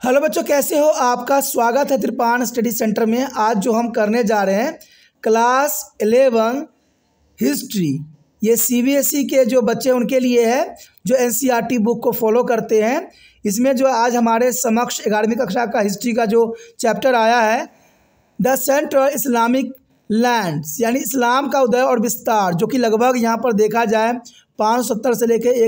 Hello बच्चों, कैसे हो? आपका स्वागत है त्रिपाण स्टडी सेंटर में। आज जो हम करने जा रहे हैं क्लास 11 हिस्ट्री। ये सीबीएसई के जो बच्चे उनके लिए है जो एनसीईआरटी बुक को फॉलो करते हैं। इसमें जो आज हमारे समक्ष 11वीं कक्षा का हिस्ट्री का जो चैप्टर आया है द सेंट्रल इस्लामिक लैंड्स, यानी इस्लाम का उदय और विस्तार, जो कि लगभग यहाँ पर देखा जाए 570 से लेकर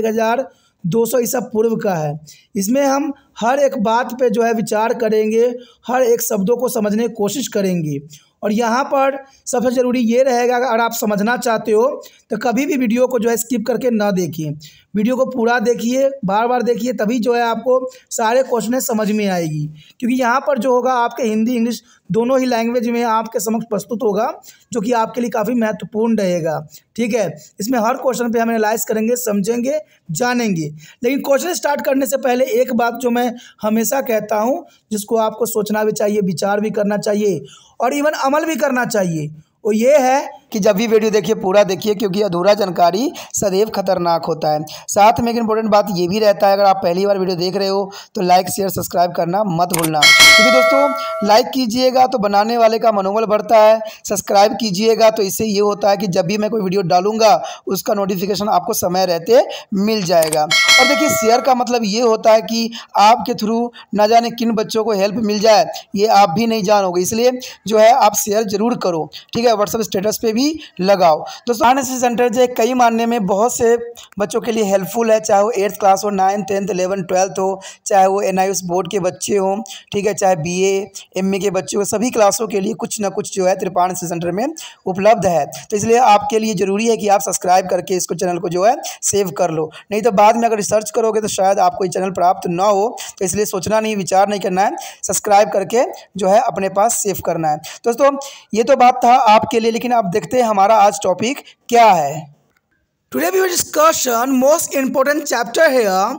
1200 ईसा पूर्व का है। इसमें हम हर एक बात पे जो है विचार करेंगे, हर एक शब्दों को समझने की कोशिश करेंगे। और यहाँ पर सबसे ज़रूरी ये रहेगा, अगर आप समझना चाहते हो तो कभी भी वीडियो को जो है स्किप करके ना देखिए, वीडियो को पूरा देखिए, बार बार देखिए, तभी जो है आपको सारे क्वेश्चन समझ में आएगी। क्योंकि यहाँ पर जो होगा आपके हिंदी इंग्लिश दोनों ही लैंग्वेज में आपके समक्ष प्रस्तुत होगा, जो कि आपके लिए काफ़ी महत्वपूर्ण रहेगा। ठीक है, इसमें हर क्वेश्चन पे हम एनालाइज करेंगे, समझेंगे, जानेंगे। लेकिन क्वेश्चन स्टार्ट करने से पहले एक बात जो मैं हमेशा कहता हूँ, जिसको आपको सोचना भी चाहिए, विचार भी करना चाहिए और इवन अमल भी करना चाहिए, वो ये है कि जब भी वीडियो देखिए पूरा देखिए, क्योंकि अधूरा जानकारी सदैव खतरनाक होता है। साथ में एक इंपॉर्टेंट बात ये भी रहता है, अगर आप पहली बार वीडियो देख रहे हो तो लाइक शेयर सब्सक्राइब करना मत भूलना। क्योंकि दोस्तों लाइक कीजिएगा तो बनाने वाले का मनोबल बढ़ता है, सब्सक्राइब कीजिएगा तो इससे ये होता है कि जब भी मैं कोई वीडियो डालूंगा उसका नोटिफिकेशन आपको समय रहते मिल जाएगा। और देखिए शेयर का मतलब ये होता है कि आपके थ्रू न जाने किन बच्चों को हेल्प मिल जाए, ये आप भी नहीं जानोगे, इसलिए जो है आप शेयर जरूर करो। ठीक है, व्हाट्सएप स्टेटस पे भी लगाओ। दोस्तों एनएसएस सेंटर जो है कई मानने में बहुत से बच्चों के लिए हेल्पफुल है, चाहे वो 8th क्लास हो, 9th 10th 11th 12th हो, चाहे वो एनआईएस बोर्ड के बच्चे हों, ठीक है, चाहे बीए एमए के बच्चे हो, सभी क्लासों के लिए कुछ ना कुछ जो है त्रिपाण एनएसएस सेंटर में उपलब्ध है। तो इसलिए आपके लिए ज़रूरी है कि आप सब्सक्राइब करके इसको चैनल को जो है सेव कर लो, नहीं तो बाद में अगर रिसर्च करोगे तो शायद आपको ये चैनल प्राप्त ना हो। तो इसलिए सोचना नहीं, विचार नहीं करना है, सब्सक्राइब करके जो है अपने पास सेव करना है। दोस्तों ये तो बात था आपके लिए, लेकिन अब देखते हैं हमारा आज टॉपिक क्या है। Today we will discussion most important chapter here,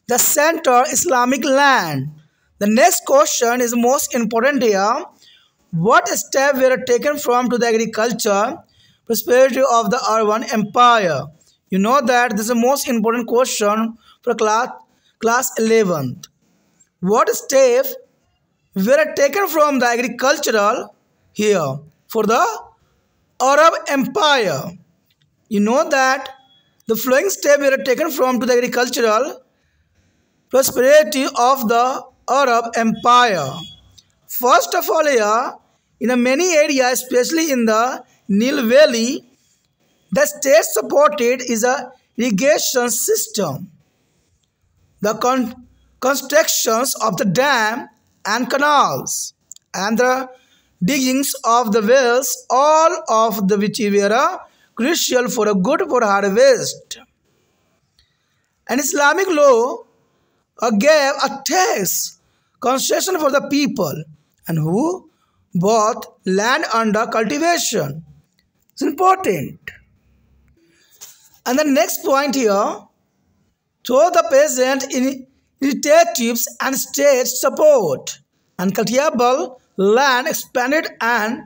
the central Islamic land. The next question is most important here, what step were taken from to the agriculture prosperity of the urban empire? You know that this is the most important question for class 11th. What steps were taken from the agricultural here for the Arab Empire? You know that the following steps were taken from to the agricultural prosperity of the Arab Empire. First of all, here in many areas, especially in the Nile Valley, the state supported is a irrigation system. The constructions of the dam and canals and the diggings of the wells, all of the which were crucial for a good for harvest. An Islamic law gave a tax concession for the people and who bought land under cultivation. It's important. And the next point here, through the peasant initiatives and state support, and cultivable land expanded and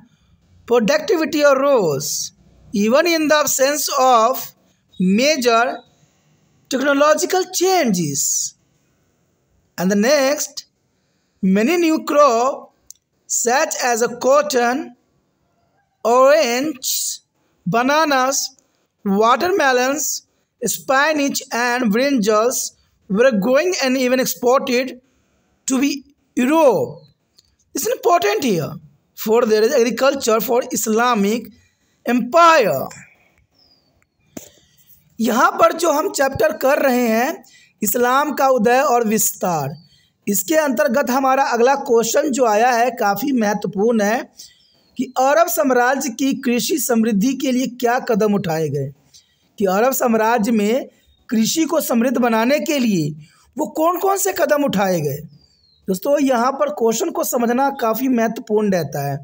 productivity arose, even in the absence of major technological changes. And the next, many new crops such as cotton, orange, bananas, watermelons, spinach and brinjals were growing and even exported to be Europe. This is important here, for there is agriculture for Islamic Empire. यहाँ पर जो हम chapter कर रहे हैं इस्लाम का उदय और विस्तार, इसके अंतर्गत हमारा अगला क्वेश्चन जो आया है काफ़ी महत्वपूर्ण है कि अरब साम्राज्य की कृषि समृद्धि के लिए क्या कदम उठाए गए, कि अरब साम्राज्य में कृषि को समृद्ध बनाने के लिए वो कौन कौन से कदम उठाए गए। दोस्तों यहाँ पर क्वेश्चन को समझना काफ़ी महत्वपूर्ण रहता है।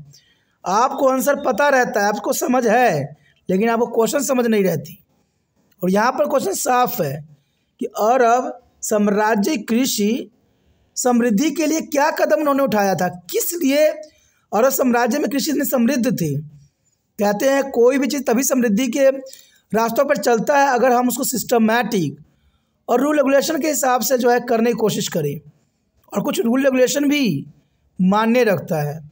आपको आंसर पता रहता है, आपको समझ है, लेकिन आपको क्वेश्चन समझ नहीं रहती। और यहाँ पर क्वेश्चन साफ है कि अरब साम्राज्य कृषि समृद्धि के लिए क्या कदम उन्होंने उठाया था, किस लिए अरब साम्राज्य में कृषि इतनी समृद्ध थी। कहते हैं कोई भी चीज़ तभी समृद्धि के रास्तों पर चलता है अगर हम उसको सिस्टमैटिक और रूल रेगुलेशन के हिसाब से जो है करने की कोशिश करें। और कुछ रूल रेगुलेशन भी मान्य रखता है।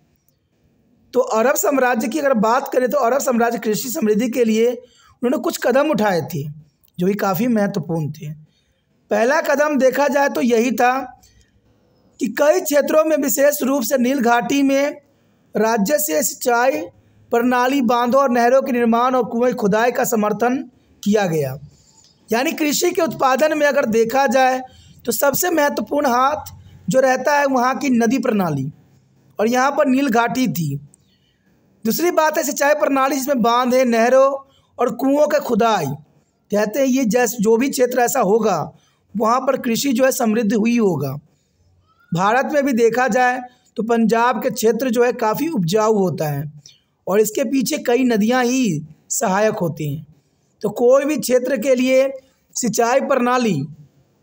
तो अरब साम्राज्य की अगर बात करें तो अरब साम्राज्य कृषि समृद्धि के लिए उन्होंने कुछ कदम उठाए थे जो कि काफ़ी महत्वपूर्ण थे। पहला कदम देखा जाए तो यही था कि कई क्षेत्रों में विशेष रूप से नील घाटी में राज्य से सिंचाई प्रणाली, बांधों और नहरों के निर्माण और कुएं खुदाई का समर्थन किया गया। यानी कृषि के उत्पादन में अगर देखा जाए तो सबसे महत्वपूर्ण हाथ जो रहता है वहाँ की नदी प्रणाली, और यहाँ पर नील घाटी थी। दूसरी बात है सिंचाई प्रणाली, जिसमें बांधे, नहरों और कुओं का खुदाई। कहते हैं ये जैसे जो भी क्षेत्र ऐसा होगा वहाँ पर कृषि जो है समृद्ध हुई होगा। भारत में भी देखा जाए तो पंजाब के क्षेत्र जो है काफ़ी उपजाऊ होता है और इसके पीछे कई नदियाँ ही सहायक होती हैं। तो कोई भी क्षेत्र के लिए सिंचाई प्रणाली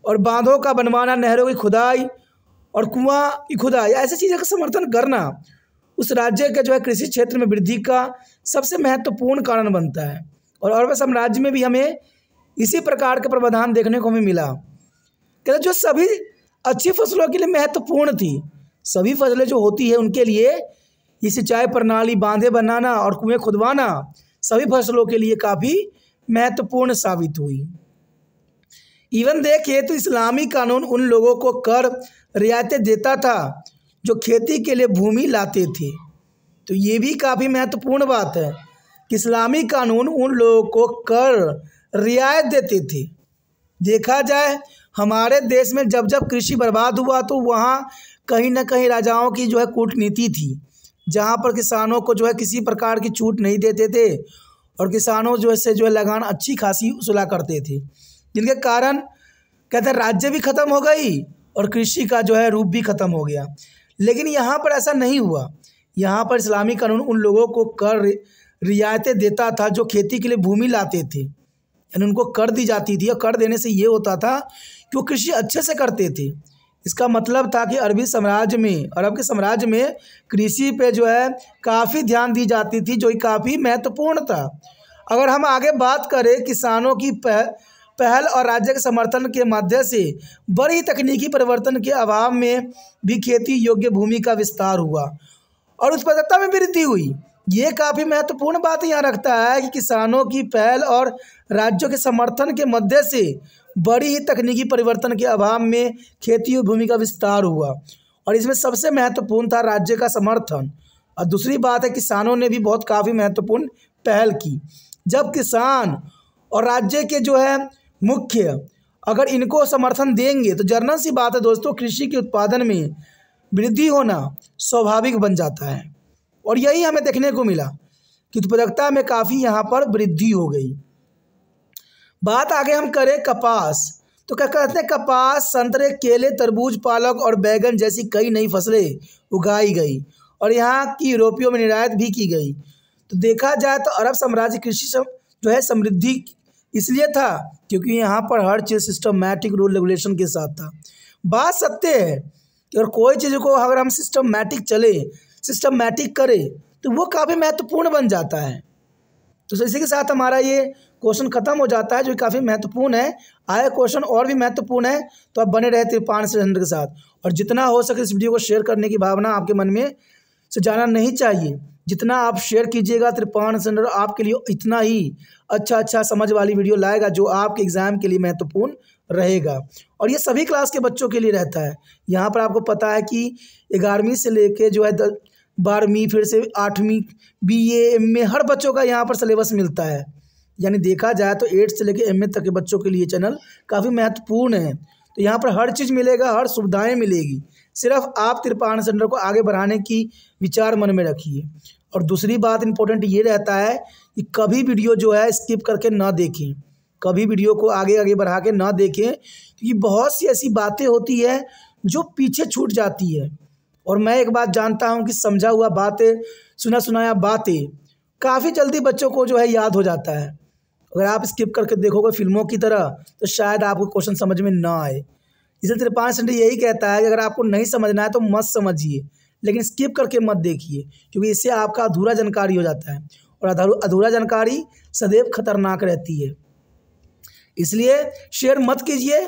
और बांधों का बनवाना, नहरों की खुदाई और कुआं की खुदाई, ऐसी चीज़ों का समर्थन करना उस राज्य के जो है कृषि क्षेत्र में वृद्धि का सबसे महत्वपूर्ण कारण बनता है। और अरब साम्राज्य में भी हमें इसी प्रकार का प्रावधान देखने को हमें मिला। कहते जो सभी अच्छी फसलों के लिए महत्वपूर्ण थी, सभी फसलें जो होती है उनके लिए ये सिंचाई प्रणाली, बांधे बनाना और कुएं खुदवाना सभी फसलों के लिए काफ़ी महत्वपूर्ण साबित हुई। इवन देखिए तो इस्लामी कानून उन लोगों को कर रियायतें देता था जो खेती के लिए भूमि लाते थे। तो ये भी काफ़ी महत्वपूर्ण बात है कि इस्लामी कानून उन लोगों को कर रियायत देते थे। देखा जाए हमारे देश में जब जब कृषि बर्बाद हुआ तो वहाँ कहीं ना कहीं राजाओं की जो है कूटनीति थी, जहाँ पर किसानों को जो है किसी प्रकार की छूट नहीं देते थे और किसानों जो है लगान अच्छी खासी वसूला करते थे, जिनके कारण कहते हैं राज्य भी ख़त्म हो गई और कृषि का जो है रूप भी ख़त्म हो गया। लेकिन यहाँ पर ऐसा नहीं हुआ। यहाँ पर इस्लामी कानून उन लोगों को कर रियायतें देता था जो खेती के लिए भूमि लाते थे, यानी उनको कर दी जाती थी। और कर देने से ये होता था कि वो कृषि अच्छे से करते थे। इसका मतलब था कि अरब के साम्राज्य में कृषि पे जो है काफ़ी ध्यान दी जाती थी, जो काफ़ी महत्वपूर्ण था। अगर हम आगे बात करें किसानों की पहल और राज्य के समर्थन के माध्यम से बड़ी तकनीकी परिवर्तन के अभाव में भी खेती योग्य भूमि का विस्तार हुआ और उत्पादकता में वृद्धि हुई। ये काफ़ी महत्वपूर्ण बात यहाँ रखता है कि किसानों की पहल और राज्यों के समर्थन के मध्य से बड़ी ही तकनीकी परिवर्तन के अभाव में खेती भूमि का विस्तार हुआ और इसमें सबसे महत्वपूर्ण था राज्य का समर्थन। और दूसरी बात है किसानों ने भी बहुत काफ़ी महत्वपूर्ण पहल की। जब किसान और राज्य के जो है मुख्य अगर इनको समर्थन देंगे तो जनरल सी बात है दोस्तों, कृषि के उत्पादन में वृद्धि होना स्वाभाविक बन जाता है। और यही हमें देखने को मिला कि उत्पादकता में काफ़ी यहाँ पर वृद्धि हो गई। बात आगे हम करें कपास, तो क्या कहते हैं कपास, संतरे, केले, तरबूज, पालक और बैगन जैसी कई नई फसलें उगाई गई और यहाँ की यूरोपियों में निर्यात भी की गई। तो देखा जाए तो अरब साम्राज्य कृषि जो है समृद्धि इसलिए था क्योंकि यहाँ पर हर चीज़ सिस्टमैटिक रूल रेगुलेशन के साथ था। बात सत्य है कि अगर कोई चीज़ को अगर हम सिस्टमैटिक करें तो वो काफ़ी महत्वपूर्ण बन जाता है। तो इसी के साथ हमारा ये क्वेश्चन खत्म हो जाता है जो काफ़ी महत्वपूर्ण है। आया क्वेश्चन और भी महत्वपूर्ण है तो आप बने रहे तिरपान स्टडी के साथ। और जितना हो सके इस वीडियो को शेयर करने की भावना आपके मन में से जाना नहीं चाहिए। जितना आप शेयर कीजिएगा तिरपान स्टडी आपके लिए इतना ही अच्छा समझ वाली वीडियो लाएगा जो आपके एग्ज़ाम के लिए महत्वपूर्ण रहेगा। और ये सभी क्लास के बच्चों के लिए रहता है। यहाँ पर आपको पता है कि 11वीं से लेके जो है 12वीं फिर से 8वीं BA MA हर बच्चों का यहाँ पर सिलेबस मिलता है। यानी देखा जाए तो 8 से लेकर MA तक के बच्चों के लिए चैनल काफ़ी महत्वपूर्ण है। तो यहाँ पर हर चीज़ मिलेगा, हर सुविधाएं मिलेगी। सिर्फ आप तिरपान सेंटर को आगे बढ़ाने की विचार मन में रखिए। और दूसरी बात इम्पोर्टेंट ये रहता है कि कभी वीडियो जो है स्किप करके ना देखें, कभी वीडियो को आगे बढ़ा के ना देखें, क्योंकि बहुत सी ऐसी बातें होती है जो पीछे छूट जाती है। और मैं एक बात जानता हूँ कि समझा हुआ बातें, सुनाया बातें काफ़ी जल्दी बच्चों को जो है याद हो जाता है। अगर आप स्किप करके देखोगे फिल्मों की तरह तो शायद आपको क्वेश्चन समझ में ना आए। इसलिए तिरपान सेंटर यही कहता है कि अगर आपको नहीं समझना है तो मत समझिए, लेकिन स्किप करके मत देखिए, क्योंकि इससे आपका अधूरा जानकारी हो जाता है और अधूरा जानकारी सदैव खतरनाक रहती है। इसलिए शेयर मत कीजिए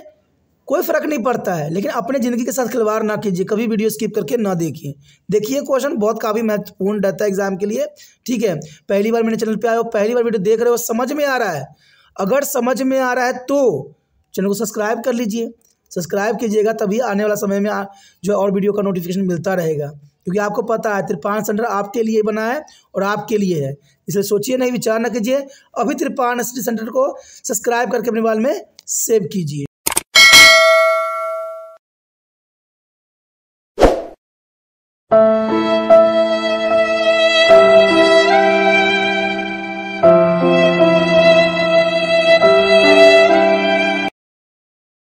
कोई फ़र्क नहीं पड़ता है, लेकिन अपने ज़िंदगी के साथ खिलवाड़ ना कीजिए, कभी वीडियो स्किप करके ना देखिए। देखिए क्वेश्चन बहुत काफ़ी महत्वपूर्ण रहता है एग्जाम के लिए, ठीक है। पहली बार मेरे चैनल पे आए हो, पहली बार वीडियो देख रहे हो, समझ में आ रहा है, अगर समझ में आ रहा है तो चैनल को सब्सक्राइब कर लीजिए। सब्सक्राइब कीजिएगा, तभी आने वाला समय में जो और वीडियो का नोटिफिकेशन मिलता रहेगा, क्योंकि आपको पता है त्रिपाण सेंटर आपके लिए बना है और आपके लिए है। इसलिए सोचिए नहीं, विचार ना कीजिए, अभी त्रिपाण स्टडी सेंटर को सब्सक्राइब करके अपने मोबाइल में सेव कीजिए।